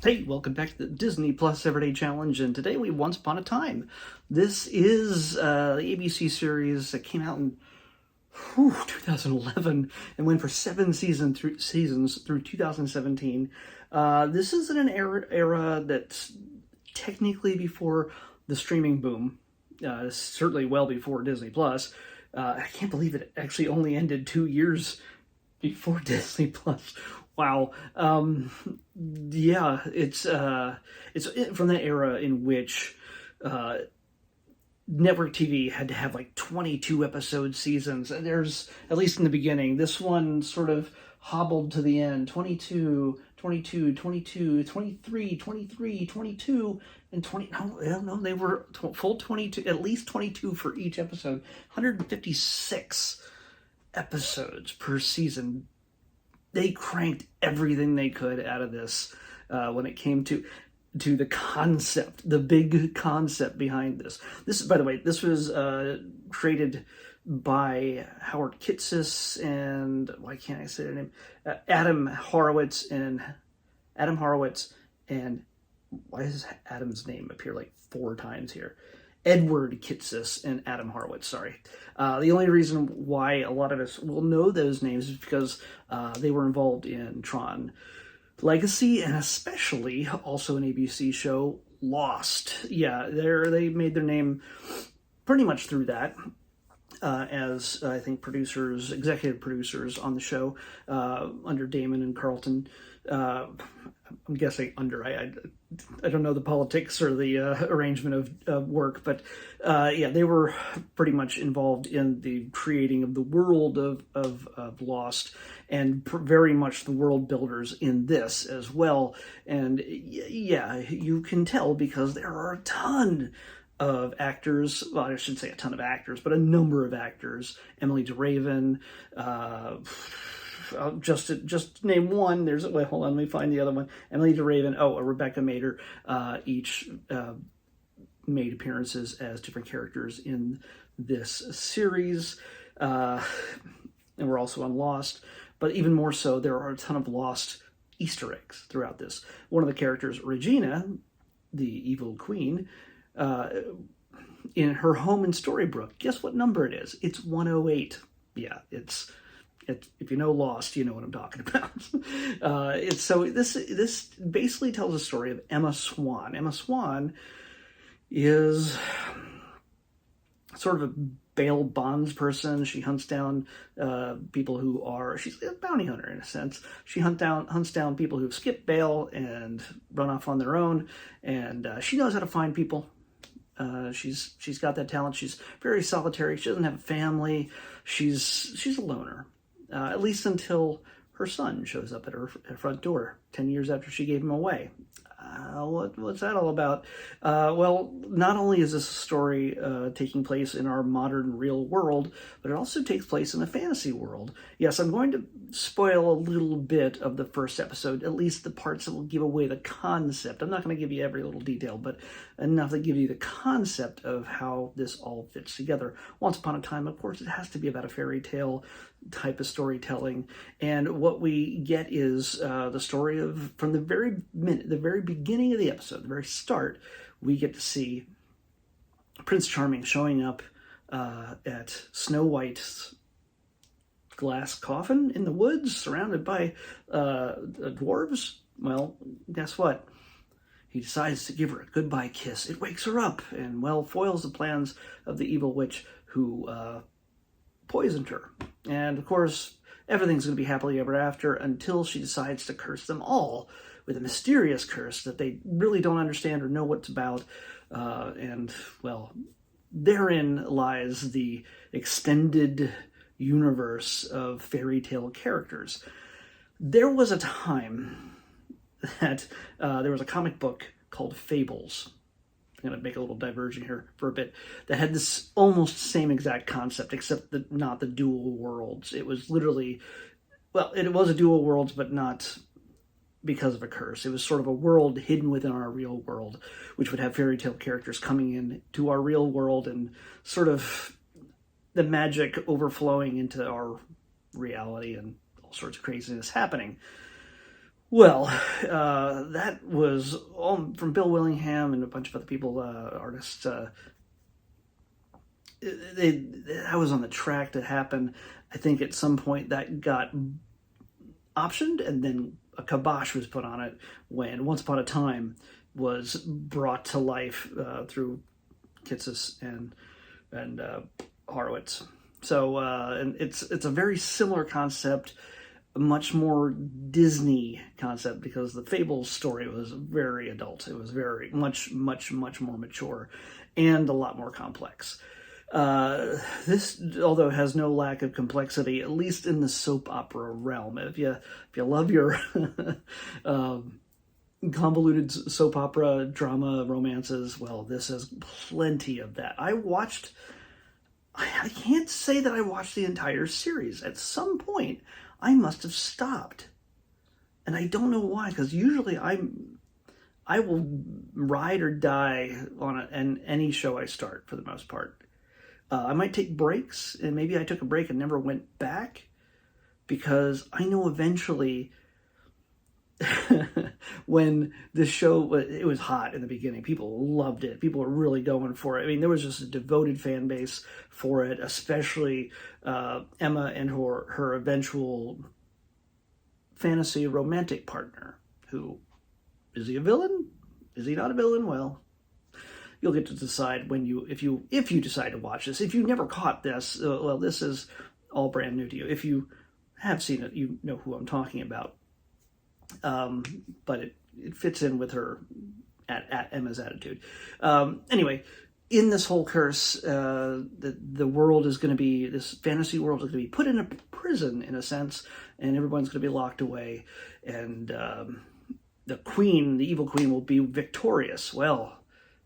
Hey, welcome back to the Disney Plus Everyday Challenge, and today we Once Upon a Time. This is the ABC series that came out in 2011 and went for seasons through 2017. This is in an era that's technically before the streaming boom, certainly well before Disney Plus. I can't believe it actually only ended 2 years before Disney Plus. Wow. Yeah, it's from that era in which uh, network TV had to have like 22 episode seasons. And there's, at least in the beginning, this one sort of hobbled to the end. 22, 22, 22, 23, 23, 22, and 20. No, they were full 22, at least 22 for each episode. 156 episodes per season. They cranked everything they could out of this when it came to the concept, the big concept behind this. This, by the way, this was created by Howard Kitsis and why can't I say their name? Adam Horowitz and why does Adam's name appear like 4 times here? Edward Kitsis and Adam Horowitz, sorry. The only reason why a lot of us will know those names is because they were involved in Tron Legacy and especially also an ABC show, Lost. Yeah, they made their name pretty much through that. As I think executive producers on the show, under Damon and Carlton. I'm guessing under. I don't know the politics or the arrangement of work, but yeah, they were pretty much involved in the creating of the world of Lost, and very much the world builders in this as well. And yeah, you can tell because there are a ton of actors. Well, I shouldn't say a ton of actors, but a number of actors. Emily DeRaven. Just name one. Hold on, let me find the other one. Emily DeRaven. Rebecca Mader. Each made appearances as different characters in this series, and we're also on Lost. But even more so, there are a ton of Lost Easter eggs throughout this. One of the characters, Regina, the evil queen, in her home in Storybrooke, guess what number it is? It's 108. Yeah, it's if you know Lost, you know what I'm talking about. This basically tells a story of Emma Swan. Emma Swan is sort of a bail bonds person. She hunts down people she's a bounty hunter in a sense. She hunts down people who've skipped bail and run off on their own, and she knows how to find people. She's got that talent. She's very solitary. She doesn't have a family. She's a loner, at least until her son shows up at her front door 10 years after she gave him away. What's that all about? Well, not only is this a story taking place in our modern real world, but it also takes place in a fantasy world. Yes, I'm going to spoil a little bit of the first episode, at least the parts that will give away the concept. I'm not going to give you every little detail, but enough to give you the concept of how this all fits together. Once upon a time, of course, it has to be about a fairy tale type of storytelling, and what we get is the story of, from the very beginning of the episode, the very start, we get to see Prince Charming showing up at Snow White's glass coffin in the woods, surrounded by dwarves. Well, guess what? He decides to give her a goodbye kiss. It wakes her up and, well, foils the plans of the evil witch who poisoned her. And, of course, everything's going to be happily ever after until she decides to curse them all with a mysterious curse that they really don't understand or know what it's about. And, well, therein lies the extended universe of fairy tale characters. There was a time that there was a comic book called Fables. I'm going to make a little diversion here for a bit, that had this almost same exact concept, except that not the dual worlds. It was literally, well, it was a dual worlds, but not because of a curse. It was sort of a world hidden within our real world, which would have fairy tale characters coming in to our real world and sort of the magic overflowing into our reality and all sorts of craziness happening. Well, that was all from Bill Willingham and a bunch of other people, artists. That was on the track to happen. I think at some point that got optioned, and then a kibosh was put on it when Once Upon a Time was brought to life through Kitsis and Horowitz. So and it's a very similar concept, a much more Disney concept, because the Fables story was very adult. It was very much more mature and a lot more complex. This, although has no lack of complexity, at least in the soap opera realm. If you love your convoluted soap opera drama romances, well, this has plenty of that. I can't say that I watched the entire series. At some point, I must have stopped, and I don't know why. Because usually I will ride or die on any show I start for the most part. I might take breaks, and maybe I took a break and never went back, because I know eventually when this show, it was hot in the beginning. People loved it. People were really going for it. I mean, there was just a devoted fan base for it, especially Emma and her eventual fantasy romantic partner, who, is he a villain? Is he not a villain? Well, you'll get to decide if you decide to watch this. If you never caught this, well, this is all brand new to you. If you have seen it, you know who I'm talking about. But it fits in with her at Emma's attitude. Anyway, in this whole curse, the world is going to be, this fantasy world is going to be put in a prison in a sense, and everyone's going to be locked away, and the evil queen, will be victorious. Well,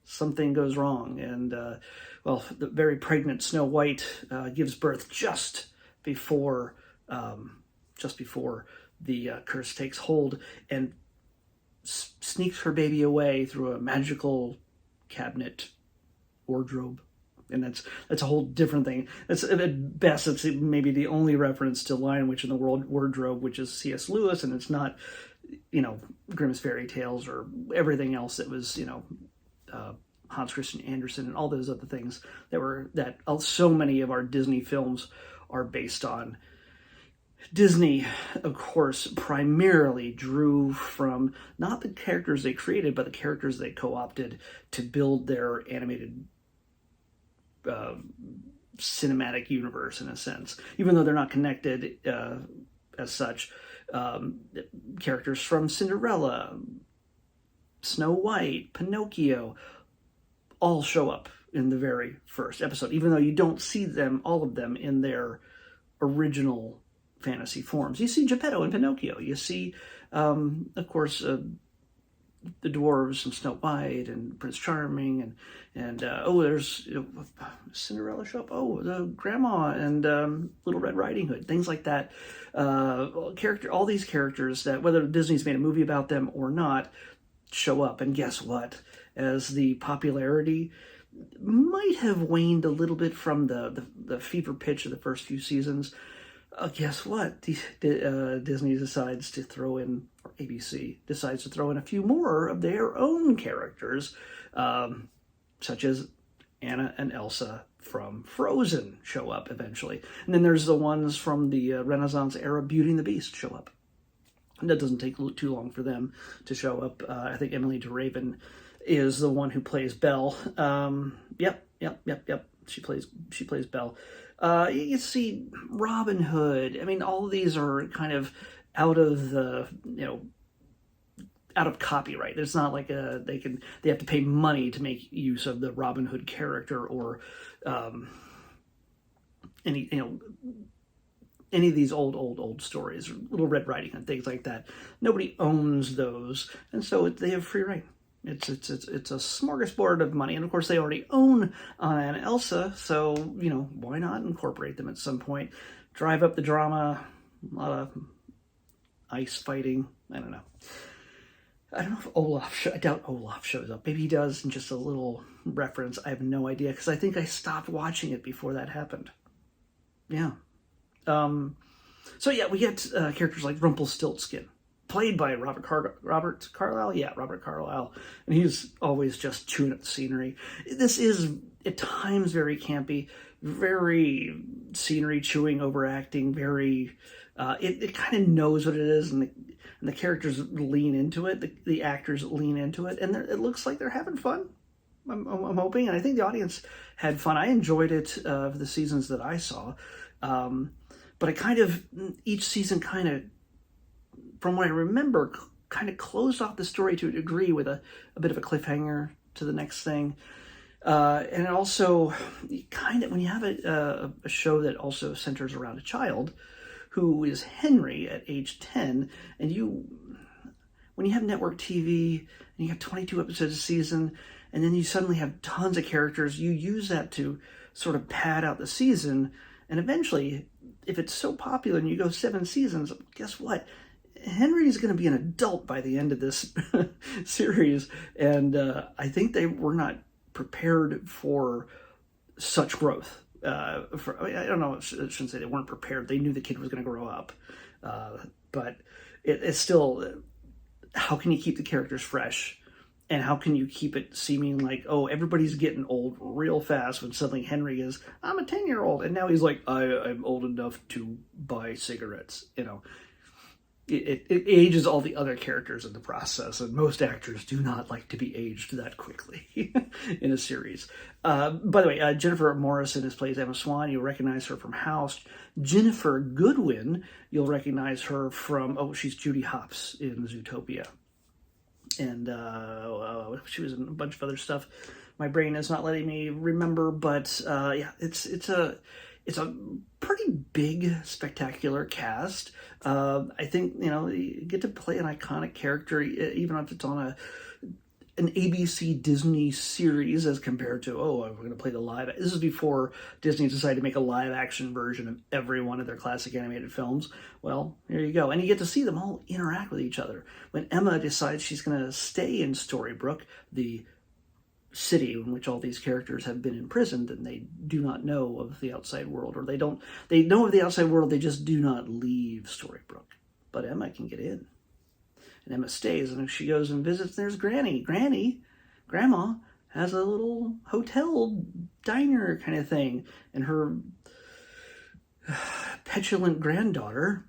something goes wrong, and the very pregnant Snow White gives birth just before the curse takes hold, and sneaks her baby away through a magical cabinet wardrobe. And that's a whole different thing. That's, at best, it's maybe the only reference to Lion Witch in the Wardrobe, which is C.S. Lewis, and it's not, Grimm's fairy tales or everything else that was, Hans Christian Andersen and all those other things that so many of our Disney films are based on. Disney, of course, primarily drew from not the characters they created, but the characters they co-opted to build their animated cinematic universe, in a sense. Even though they're not connected as such, characters from Cinderella, Snow White, Pinocchio, all show up in the very first episode, even though you don't see all of them in their original fantasy forms. You see Geppetto and Pinocchio. You see, of course, the dwarves and Snow White and Prince Charming and there's Cinderella show up. Oh, the grandma and Little Red Riding Hood, things like that. All these characters that, whether Disney's made a movie about them or not, show up. And guess what? As the popularity might have waned a little bit from the fever pitch of the first few seasons, guess what? Disney decides to throw in, or ABC decides to throw in a few more of their own characters, such as Anna and Elsa from Frozen show up eventually. And then there's the ones from the Renaissance era Beauty and the Beast show up. And that doesn't take too long for them to show up. I think Emily DeRaven is the one who plays Belle. Yep. She plays Belle. You see Robin Hood. I mean, all of these are kind of out of copyright. It's not like they have to pay money to make use of the Robin Hood character or any of these old stories, Little Red Riding Hood, things like that. Nobody owns those, and so they have free reign. It's a smorgasbord of money, and of course they already own Anna and Elsa, so why not incorporate them at some point? Drive up the drama, a lot of ice fighting. I don't know if I doubt Olaf shows up. Maybe he does in just a little reference. I have no idea, because I think I stopped watching it before that happened. Yeah. So yeah, we get characters like Rumpelstiltskin. played by Robert Carlyle. Yeah, Robert Carlyle. And he's always just chewing up the scenery. This is, at times, very campy, very scenery chewing, overacting, very... it kind of knows what it is, and the characters lean into it. The actors lean into it, and it looks like they're having fun. I'm hoping, and I think the audience had fun. I enjoyed it for the seasons that I saw, but each season kind of, from what I remember, kind of closed off the story to a degree with a bit of a cliffhanger to the next thing. And also, when you have a show that also centers around a child who is Henry at age 10, and when you have network TV and you have 22 episodes a season, and then you suddenly have tons of characters, you use that to sort of pad out the season, and eventually, if it's so popular and you go 7 seasons, guess what? Henry's going to be an adult by the end of this series, and I think they were not prepared for such growth. I don't know, I shouldn't say they weren't prepared. They knew the kid was going to grow up. But it's still, how can you keep the characters fresh? And how can you keep it seeming like, oh, everybody's getting old real fast, when suddenly Henry is, I'm a 10-year-old. And now he's like, I'm old enough to buy cigarettes. It ages all the other characters in the process, and most actors do not like to be aged that quickly in a series. By the way, Jennifer Morrison plays Emma Swan. You'll recognize her from House. Jennifer Goodwin, you'll recognize her from, she's Judy Hopps in Zootopia. And she was in a bunch of other stuff. My brain is not letting me remember, but yeah, it's a pretty big, spectacular cast. I think, you get to play an iconic character, even if it's on an ABC Disney series, as compared to, I'm going to play the live. This is before Disney decided to make a live action version of every one of their classic animated films. Well, there you go. And you get to see them all interact with each other. When Emma decides she's going to stay in Storybrooke, the city in which all these characters have been imprisoned, and they do not know of the outside world, or they know of the outside world, they just do not leave Storybrooke. But Emma can get in. And Emma stays, and if she goes and visits, there's Granny. Grandma has a little hotel diner kind of thing, and her petulant granddaughter,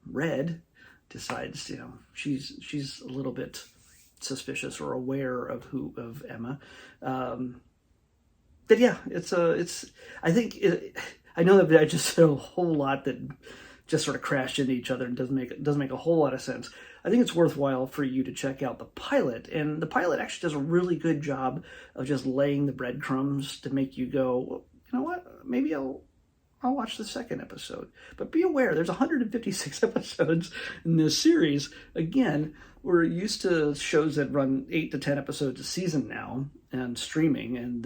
Red, decides, she's a little bit suspicious or aware of Emma. But yeah, I know that I just said a whole lot that just sort of crashed into each other and doesn't make a whole lot of sense. I think it's worthwhile for you to check out the pilot, and the pilot actually does a really good job of just laying the breadcrumbs to make you go, well, you know what, maybe I'll watch the second episode. But be aware, there's 156 episodes in this series. Again, we're used to shows that run 8 to 10 episodes a season now, and streaming, and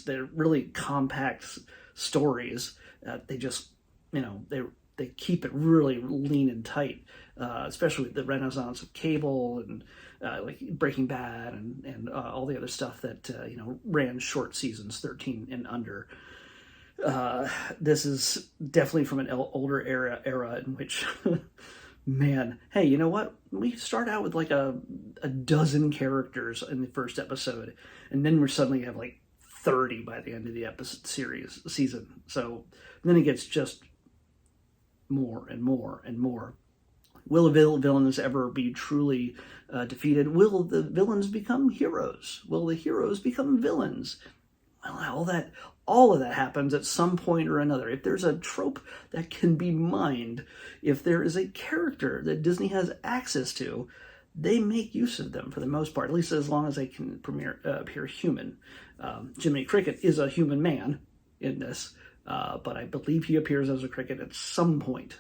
they're really compact stories. They just, they keep it really lean and tight, especially with the renaissance of cable and like Breaking Bad and all the other stuff that ran short seasons, 13 and under. This is definitely from an older era in which, man, hey, you know what? We start out with like a dozen characters in the first episode, and then we suddenly have like 30 by the end of the season. So then it gets just more and more and more. Will the villains ever be truly defeated? Will the villains become heroes? Will the heroes become villains? Well, all of that happens at some point or another. If there's a trope that can be mined, if there is a character that Disney has access to, they make use of them for the most part, at least as long as they can appear human. Jiminy Cricket is a human man in this, but I believe he appears as a cricket at some point.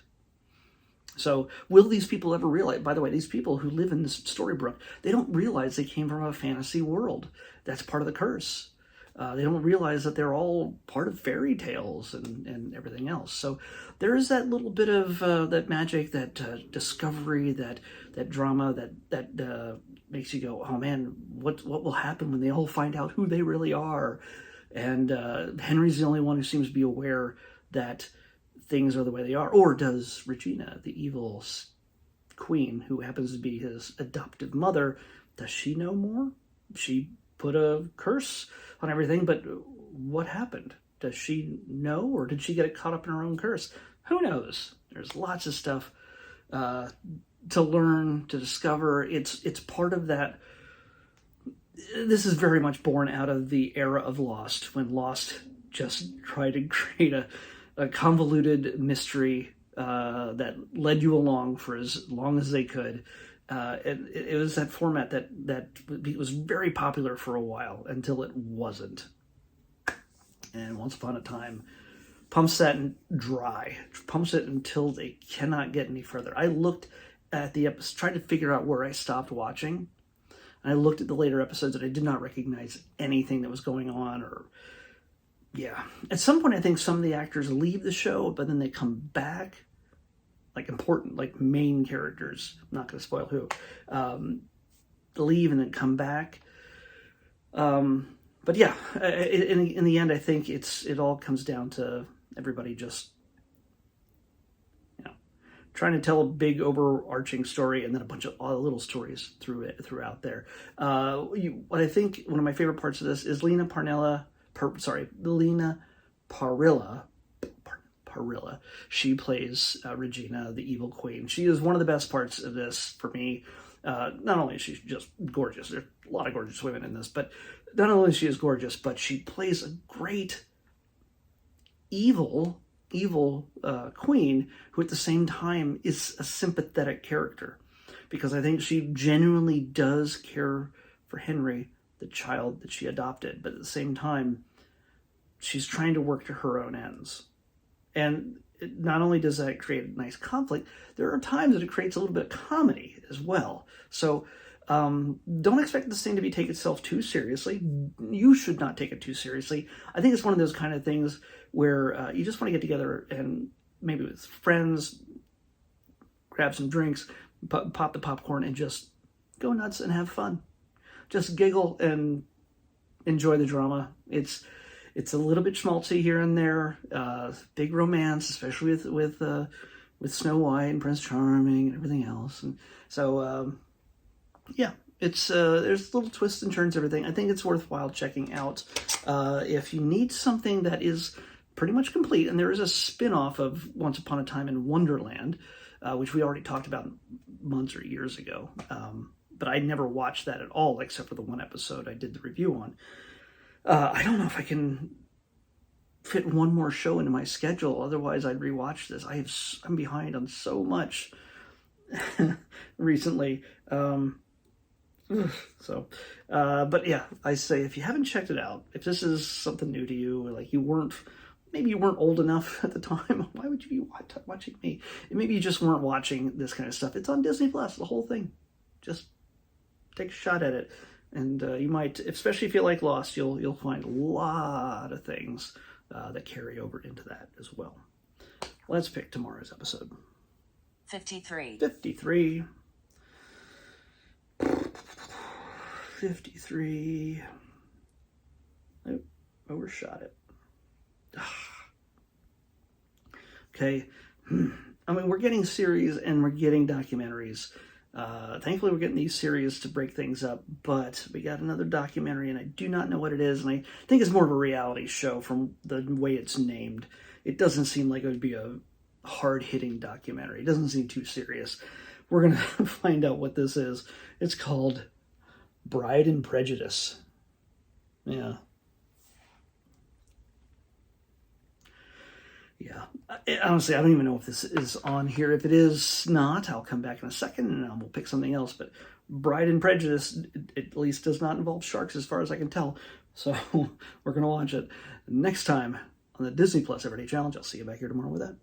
So will these people ever realize, by the way, these people who live in this Storybrooke, they don't realize they came from a fantasy world. That's part of the curse. They don't realize that they're all part of fairy tales and everything else. So there is that little bit of that magic, that discovery, that drama that makes you go, oh man, what will happen when they all find out who they really are? And Henry's the only one who seems to be aware that things are the way they are. Or does Regina, the evil queen, who happens to be his adoptive mother, does she know more? She put a curse on everything, but what happened? Does she know, or did she get caught up in her own curse? Who knows? There's lots of stuff to learn, to discover. It's part of that. This is very much born out of the era of Lost, when Lost just tried to create a convoluted mystery that led you along for as long as they could. And it was that format that was very popular for a while until it wasn't. And Once Upon a Time pumps that dry, pumps it until they cannot get any further. I looked at the episode, tried to figure out where I stopped watching. And I looked at the later episodes and I did not recognize anything that was going on. At some point, I think some of the actors leave the show, but then they come back, like important, like main characters. I'm not going to spoil who. Leave and then come back. But yeah, in the end, I think it all comes down to everybody just, trying to tell a big overarching story and then a bunch of all little stories throughout there. What I think one of my favorite parts of this is Lena Parrilla. She plays Regina, the evil queen. She is one of the best parts of this for me. Not only is she just gorgeous, there's a lot of gorgeous women in this, but not only is she gorgeous, but she plays a great evil queen who at the same time is a sympathetic character, because I think she genuinely does care for Henry, the child that she adopted, but at the same time she's trying to work to her own ends. And not only does that create a nice conflict, there are times that it creates a little bit of comedy as well. So don't expect this thing to be taken itself too seriously. You should not take it too seriously. I think it's one of those kind of things where you just want to get together and maybe with friends, grab some drinks, pop the popcorn, and just go nuts and have fun. Just giggle and enjoy the drama. It's a little bit schmaltzy here and there. Big romance, especially with Snow White and Prince Charming and everything else. And so it's there's little twists and turns, everything. I think it's worthwhile checking out if you need something that is pretty much complete. And there is a spin-off of Once Upon a Time in Wonderland, which we already talked about months or years ago. But I never watched that at all, except for the one episode I did the review on. I don't know if I can fit one more show into my schedule. Otherwise, I'd rewatch this. I'm behind on so much recently. But yeah, I say if you haven't checked it out, if this is something new to you, or like maybe you weren't old enough at the time. Why would you be watching me? And maybe you just weren't watching this kind of stuff. It's on Disney Plus, the whole thing. Just take a shot at it. And you might, especially if you like Lost, you'll find a lot of things that carry over into that as well. Let's pick tomorrow's episode. 53. 53. 53. Nope, overshot it. Okay. I mean, we're getting series and we're getting documentaries. Thankfully, we're getting these series to break things up, but we got another documentary, and I do not know what it is, and I think it's more of a reality show from the way it's named. It doesn't seem like it would be a hard-hitting documentary. It doesn't seem too serious. We're going to find out what this is. It's called Bride and Prejudice. Yeah. Yeah. Honestly, I don't even know if this is on here. If it is not, I'll come back in a second and we'll pick something else. But Bride and Prejudice, at least, does not involve sharks as far as I can tell. So we're going to watch it next time on the Disney Plus Everyday Challenge. I'll see you back here tomorrow with that.